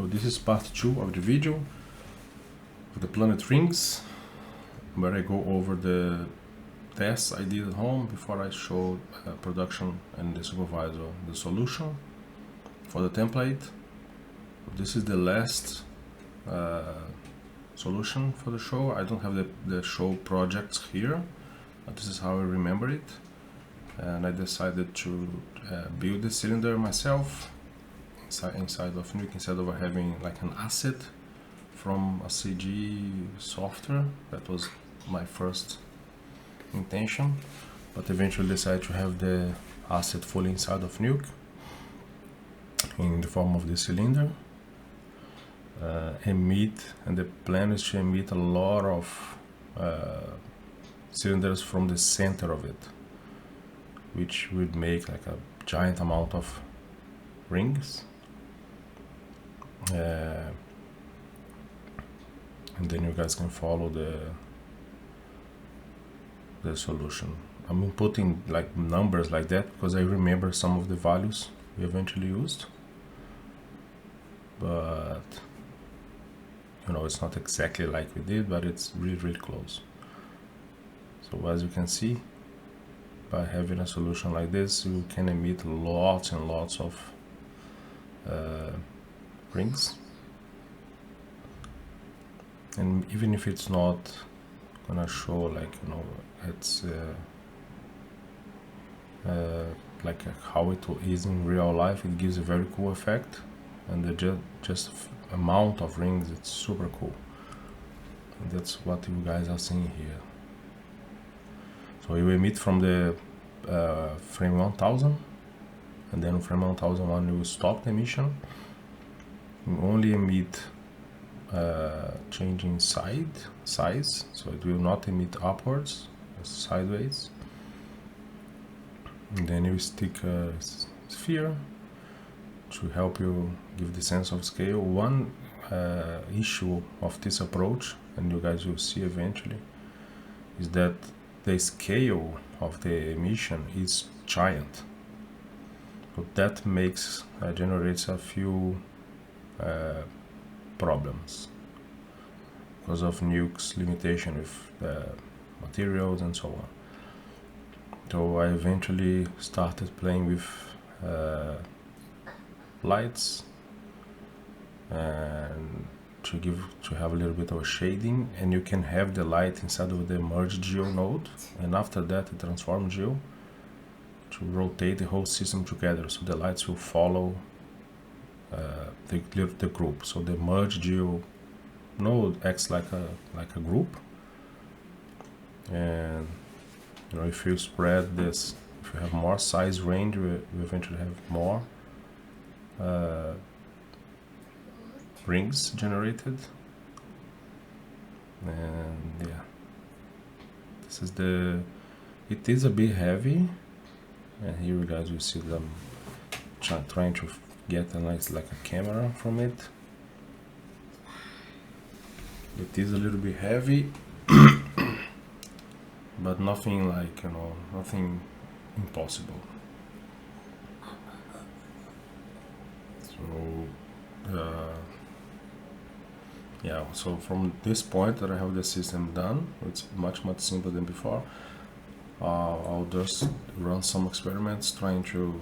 So this is part 2 of the video of the planet rings, where I go over the tests I did at home before I showed production and the supervisor the solution for the template. This is the last solution for the show. I don't have the show projects here, but this is how I remember it. And I decided to build the cylinder myself inside of Nuke, instead of having like an asset from a CG software. That was my first intention, but eventually decided to have the asset fully inside of Nuke in the form of the cylinder. And the plan is to emit a lot of cylinders from the center of it, which would make like a giant amount of rings. And then you guys can follow the solution. I'm putting like numbers like that because I remember some of the values we eventually used, but you know, it's not exactly like we did, but it's really close. So as you can see, by having a solution like this, you can emit lots and lots of rings. And even if it's not gonna show, like, you know, it's like how it is in real life, it gives a very cool effect. And the just amount of rings, it's super cool. And that's what you guys are seeing here. So you emit from the frame 1000, and then frame 1001 you will stop the emission. You only emit changing size, so it will not emit upwards, sideways. And then you stick a sphere to help you give the sense of scale. One issue of this approach, and you guys will see eventually, is that the scale of the emission is giant. So that generates a few problems because of Nuke's limitation with materials and so on. So I eventually started playing with lights and to have a little bit of shading, and you can have the light inside of the merge geo node, and after that the transform geo to rotate the whole system together, so the lights will follow the group. So the merge geo node acts like a group, and you know, if you spread this, if you have more size range, we eventually have more rings generated. And yeah, this is it is a bit heavy, and here you guys will see them trying to get a nice like a camera from it. It is a little bit heavy, but nothing like, you know, nothing impossible. So yeah, so from this point that I have the system done, it's much simpler than before. I'll just run some experiments trying to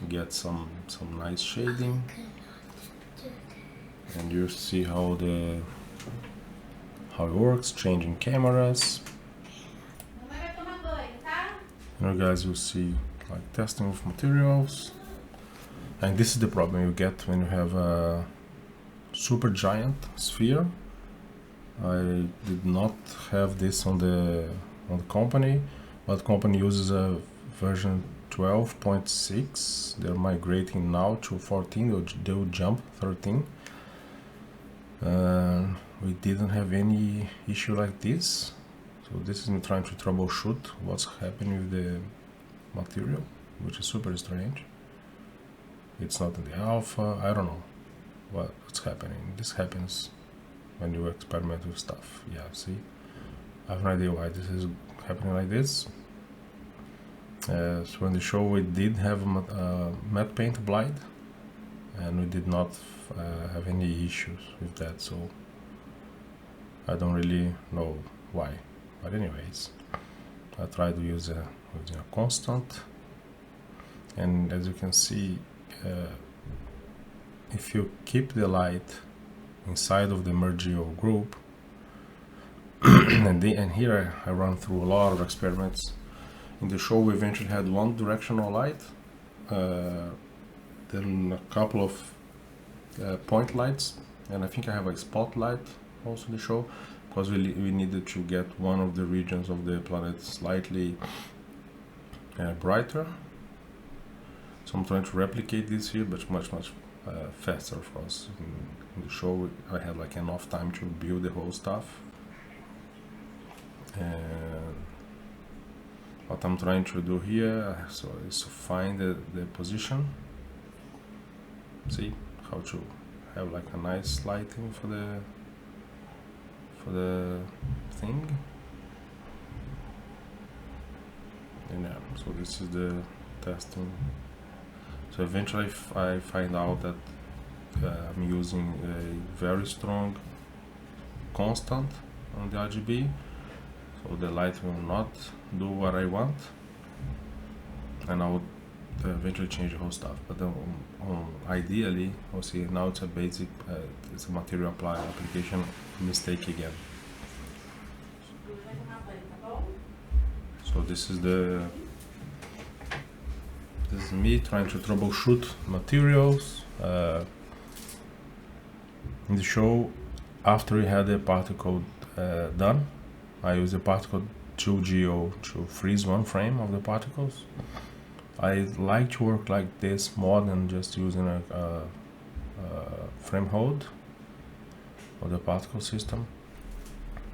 get some nice shading, and you see how it works, changing cameras. You guys will see like testing with materials. And this is the problem you get when you have a super giant sphere. I did not have this on the company, but the company uses a version 12.6. They're migrating now to 14. They'll jump 13. We didn't have any issue like this. So this is me trying to troubleshoot what's happening with the material, which is super strange. It's not in the alpha. I don't know what's happening. This happens when you experiment with stuff. Yeah, see, I have no idea why this is happening like this. So in the show we did have a matte paint blind, and we did not have any issues with that, so I don't really know why. But anyways, I tried to use using a constant, and as you can see, if you keep the light inside of the mergeo group, and here I run through a lot of experiments. In the show, we eventually had one directional light, then a couple of point lights, and I think I have a spotlight also in the show, because we needed to get one of the regions of the planet slightly brighter. So I'm trying to replicate this here, but much faster, of course. In the show, I had like enough time to build the whole stuff. And what I'm trying to do here is to find the position. See how to have like a nice lighting for the thing. And yeah, so this is the testing. So eventually I find out that I'm using a very strong constant on the RGB, so the light will not do what I want, and I would eventually change the whole stuff. But ideally, I'll see now it's a basic, it's a material application mistake again. So this is me trying to troubleshoot materials. In the show, after we had the particle done, I use the particle 2GO to freeze one frame of the particles. I like to work like this more than just using a frame hold of the particle system,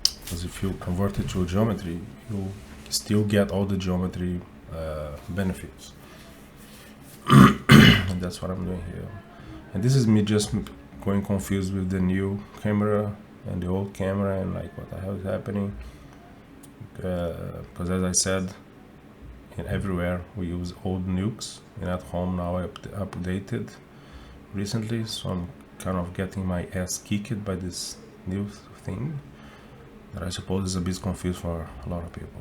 because if you convert it to geometry, you still get all the geometry benefits. And that's what I'm doing here. And this is me just going confused with the new camera and the old camera, and like what the hell is happening, because as I said, everywhere we use old nukes, and at home now I updated recently, so I'm kind of getting my ass kicked by this new thing that I suppose is a bit confused for a lot of people.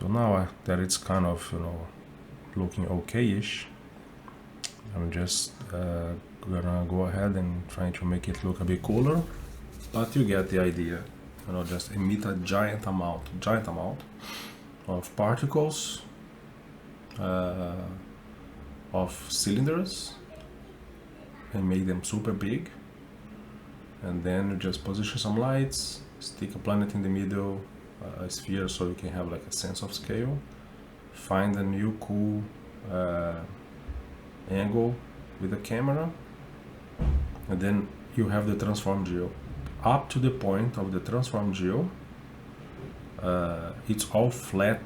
So now that it's kind of, you know, looking okay-ish, I'm just gonna go ahead and trying to make it look a bit cooler, but you get the idea. You know, just emit a giant amount of particles, of cylinders, and make them super big, and then you just position some lights, stick a planet in the middle, a sphere, so you can have like a sense of scale, find a new cool angle with the camera, and then you have the transform geo. Up to the point of the transform geo, it's all flat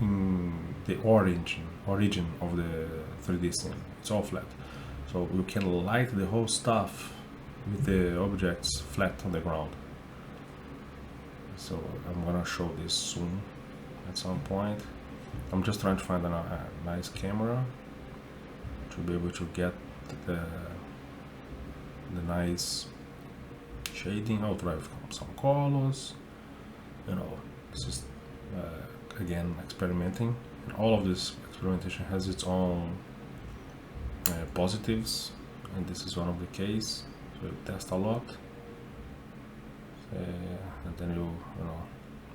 in the origin of the 3D scene. It's all flat, so you can light the whole stuff with the objects flat on the ground. So I'm gonna show this soon at some point. I'm just trying to find a nice camera to be able to get the nice shading. I'll try some colors, you know. It's just again experimenting, and all of this experimentation has its own positives, and this is one of the case. So you test a lot, and then you know,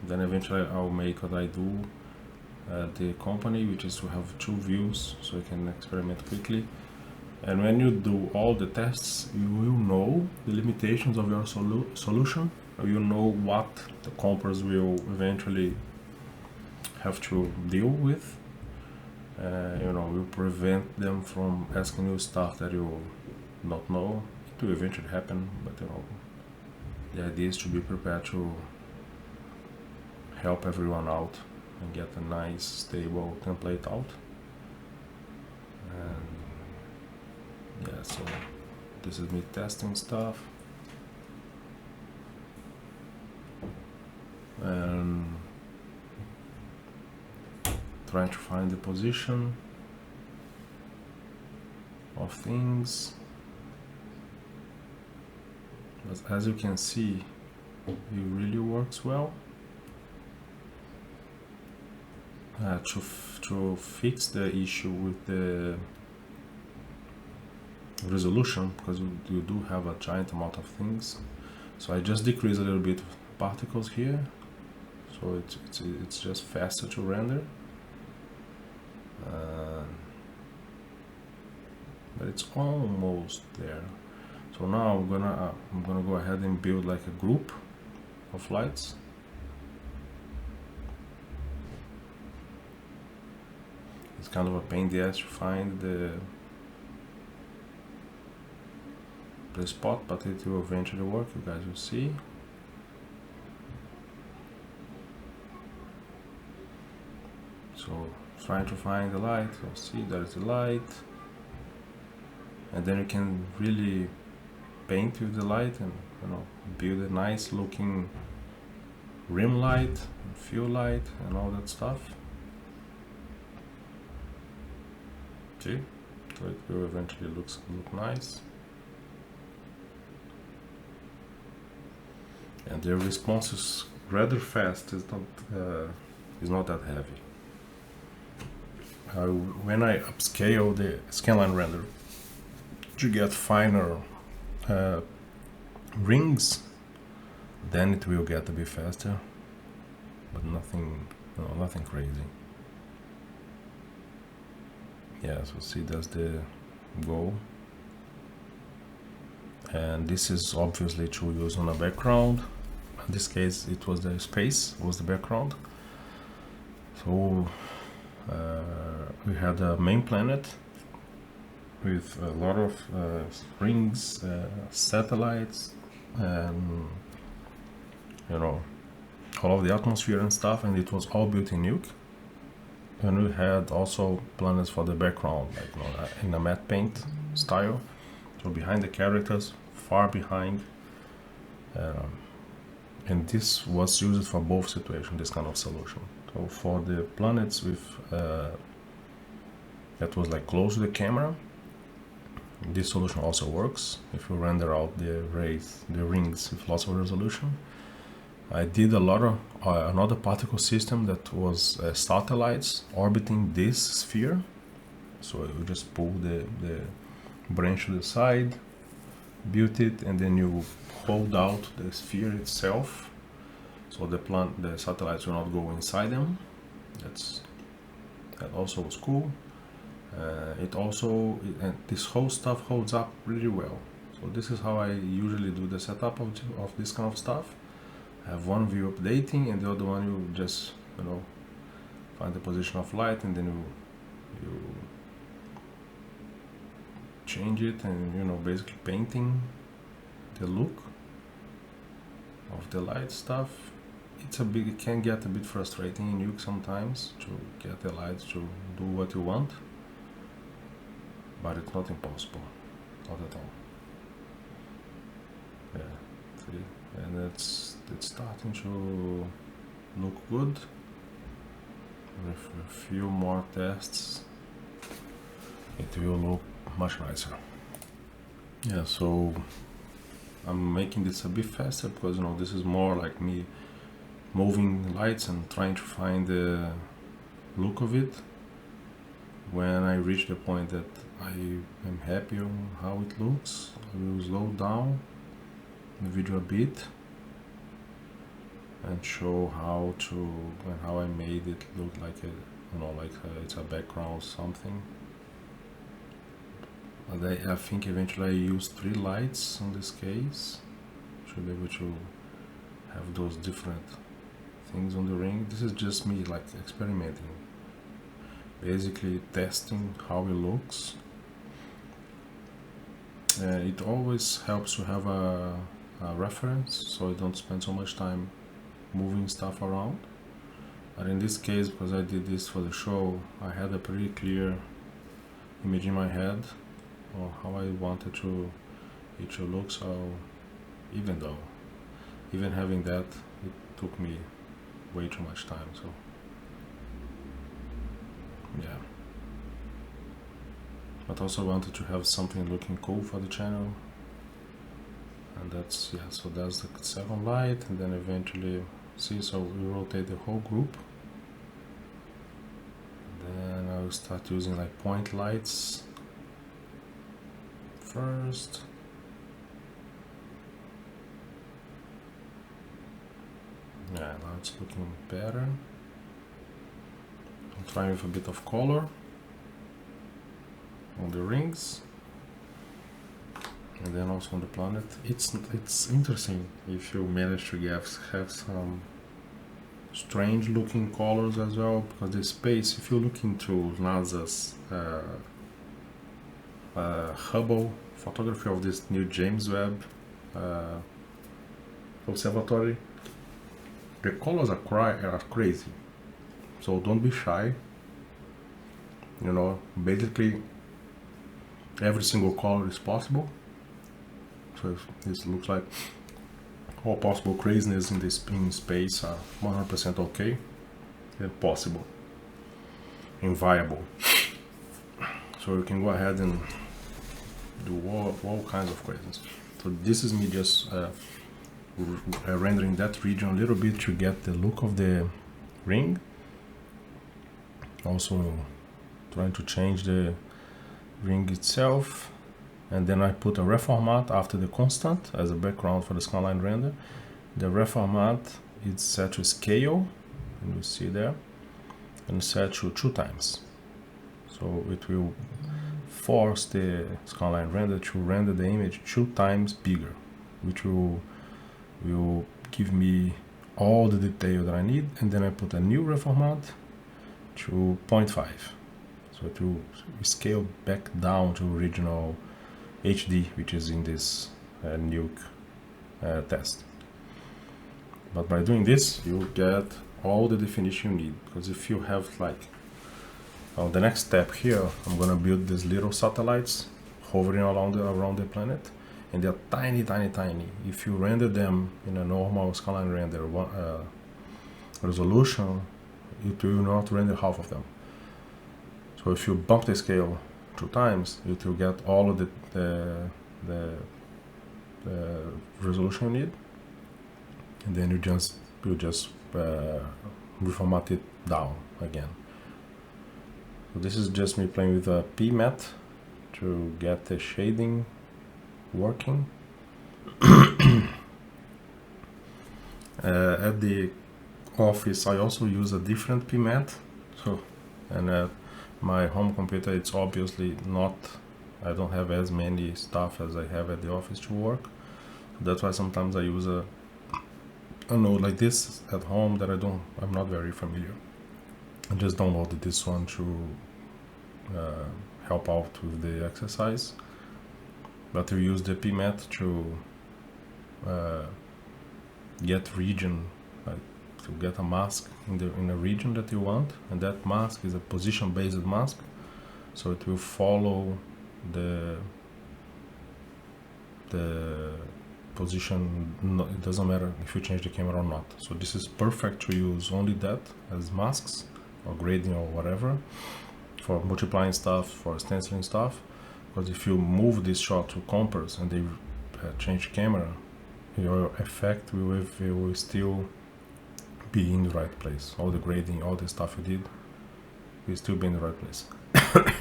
then eventually I'll make what I do at the company, which is to have 2 views so you can experiment quickly. And when you do all the tests, you will know the limitations of your solution. You know what the compers will eventually have to deal with. You know, will prevent them from asking you stuff that you don't know. It will eventually happen, but you know, the idea is to be prepared to help everyone out and get a nice, stable template out. And yeah, so this is me testing stuff, and trying to find the position. of things. But as you can see, it really works well. To fix the issue with the resolution, because you do have a giant amount of things, so I just decrease a little bit of particles here, so it's just faster to render. But it's almost there. So now I'm gonna go ahead and build like a group of lights. It's kind of a pain in the ass to find the spot, but it will eventually work, you guys will see. So trying to find the light, you'll see there's the light, and then you can really paint with the light and, you know, build a nice looking rim light, fill light, and all that stuff. See, so it will eventually look nice. And the response is rather fast. It's not that heavy. When I upscale the scanline render to get finer rings, then it will get a bit faster, but nothing crazy. Yeah, so see, that's the goal. And this is obviously to use on a background. In this case, it was the space, was the background. So we had a main planet with a lot of rings, satellites, and, you know, all of the atmosphere and stuff, and it was all built in Nuke. And we had also planets for the background, like, you know, in a matte paint style. So behind the characters, far behind, and this was used for both situations, this kind of solution. So for the planets with that was like close to the camera, this solution also works if you render out the rays, the rings with lots of resolution. I did a lot of another particle system that was satellites orbiting this sphere. So you just pull the branch to the side, build it, and then you hold out the sphere itself, so the satellites will not go inside them. That also was cool. This whole stuff holds up really well. So this is how I usually do the setup of this kind of stuff. I have one view updating, and the other one you just, you know, find the position of light, and then you change it, and, you know, basically painting the look of the light stuff. It can get a bit frustrating in Nuke sometimes to get the lights to do what you want, but it's not impossible, not at all. Yeah, see, and it's starting to look good. With a few more tests, it will look much nicer. Yeah, so I'm making this a bit faster because, you know, this is more like me moving lights and trying to find the look of it. When I reach the point that I am happy on how it looks, I will slow down the video a bit and show how I made it look like it's a background something. But I think eventually I used 3 lights on this case. Should be able to have those different things on the ring. This is just me like experimenting, basically testing how it looks. It always helps to have a reference, so I don't spend so much time moving stuff around. But in this case, because I did this for the show, I had a pretty clear image in my head of how I wanted it to look. So even having that, it took me way too much time. So yeah, but also wanted to have something looking cool for the channel. And that's, yeah, so that's the second light, and then eventually, see, so we rotate the whole group. Then I'll start using like point lights first. Yeah, now it's looking better. I'm trying with a bit of color on the rings, and then also on the planet. It's interesting if you manage to have some strange looking colors as well, because the space, if you look into NASA's Hubble photography of this new James Webb observatory, the colors are crazy. So don't be shy. You know, basically every single color is possible. So this looks like all possible craziness in this in space are 100% okay and possible and viable. So you can go ahead and do all kinds of craziness. So this is me just rendering that region a little bit to get the look of the ring. Also trying to change the ring itself, and then I put a reformat after the constant as a background for the skyline render. The reformat is set to scale, and you see there, and set to 2 times. So it will force the skyline render to render the image 2 times bigger, which will give me all the detail that I need. And then I put a new reformat to 0.5, so it will scale back down to original HD, which is in this Nuke test. But by doing this, you get all the definition you need, because if you have like, the next step here, I'm gonna build these little satellites hovering around the planet, and they're tiny, tiny, tiny. If you render them in a normal skyline render resolution, it will not render half of them. So if you bump the scale 2 times, it will get all of the resolution you need, and then you just reformat it down again. So this is just me playing with a PMAT to get the shading working. At the office I also use a different PMAT, so, and at my home computer it's obviously not, I don't have as many stuff as I have at the office to work. That's why sometimes I use a node like this at home that I'm not very familiar. I just downloaded this one to help out with the exercise, but you use the PMAT to get region, like to get a mask in a region that you want, and that mask is a position based mask, so it will follow the position. No, it doesn't matter if you change the camera or not. So this is perfect to use only that as masks or grading or whatever, for multiplying stuff, for stenciling stuff. Because if you move this shot to compass and they change camera, your effect will still be in the right place. All the grading, all the stuff you did will still be in the right place.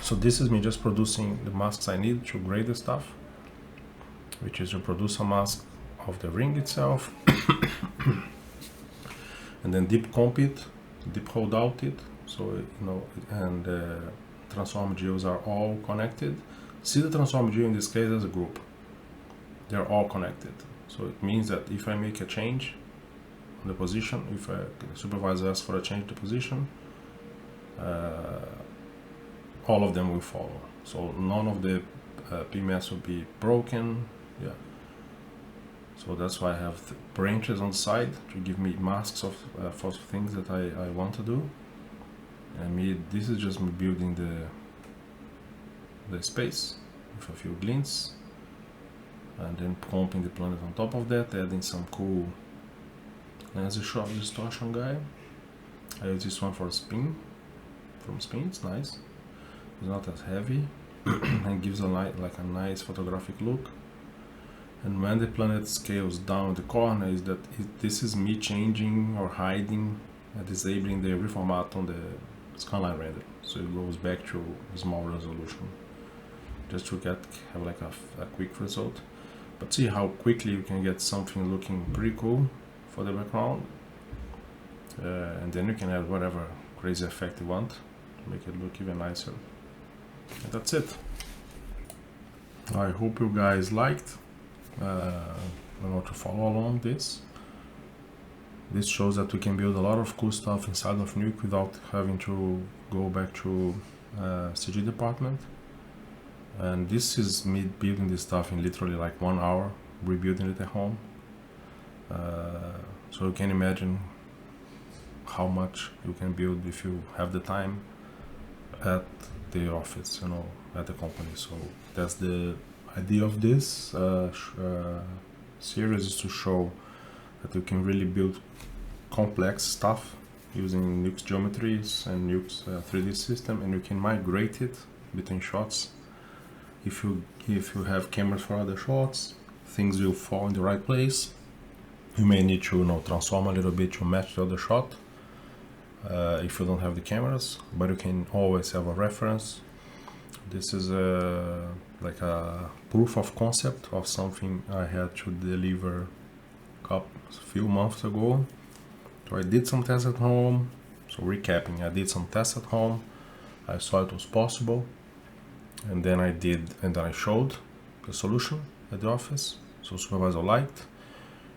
So this is me just producing the masks I need to grade the stuff, which is to produce a mask of the ring itself, and then deep comp it, deep hold out it, so you know, and transform geos are all connected. See the transform geo in this case as a group, they're all connected. So it means that if I make a change on the position, if the supervisor asks for a change to position, all of them will follow. So none of the PMS will be broken. Yeah. So that's why I have the branches on the side to give me masks of for things that I want to do. And this is just me building the space with a few glints, and then comping the planet on top of that, adding some cool lens distortion guy. I use this one for spin, from spin, it's nice. It's not as heavy. and gives a like a nice photographic look. And when the planet scales down the corner, is that this is me changing or hiding, disabling the reformat on the scanline render, so it goes back to small resolution, just to have like a quick result. But see how quickly you can get something looking pretty cool for the background, and then you can add whatever crazy effect you want to make it look even nicer. And that's it. I hope you guys liked. I want to follow along this. This shows that we can build a lot of cool stuff inside of Nuke without having to go back to CG department. And this is me building this stuff in literally like 1 hour, rebuilding it at home. So you can imagine how much you can build if you have the time at the office, you know, at the company. So that's the idea of this series, is to show that you can really build complex stuff using Nuke's geometries and Nuke's 3D system, and you can migrate it between shots. If you have cameras for other shots, things will fall in the right place. You may need to, you know, transform a little bit to match the other shot if you don't have the cameras, but you can always have a reference. This is like a proof of concept of something I had to deliver a few months ago. So I did some tests at home. So recapping, I did some tests at home. I saw it was possible, and then I showed the solution at the office. So supervisor liked,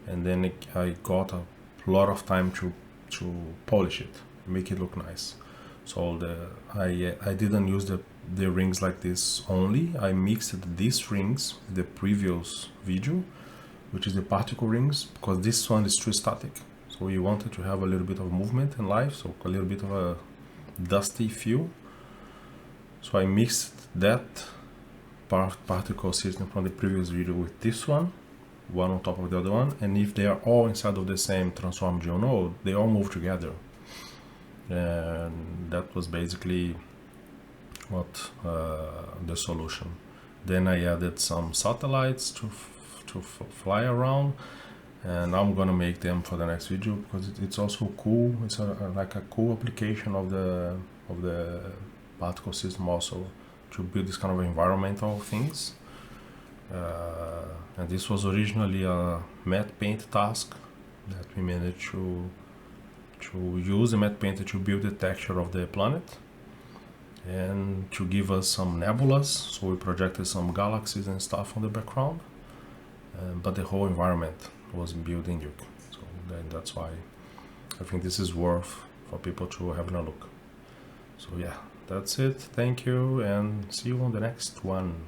and then I got a lot of time to polish it, make it look nice. So I didn't use the rings like this only. I mixed these rings with the previous video, which is the particle rings, because this one is too static. So we wanted to have a little bit of movement and life, so a little bit of a dusty feel. So I mixed that particle system from the previous video with this one on top of the other one, and if they are all inside of the same transform geo node, they all move together. And that was basically what the solution. Then I added some satellites to fly around, and I'm gonna make them for the next video because it's also cool. It's like a cool application of the particle system also, to build this kind of environmental things. And this was originally a matte paint task that we managed to use the matte painter to build the texture of the planet and to give us some nebulas. So we projected some galaxies and stuff on the background, but the whole environment was built in Nuke. So then that's why I think this is worth for people to have a look. So yeah, that's it. Thank you, and see you on the next one.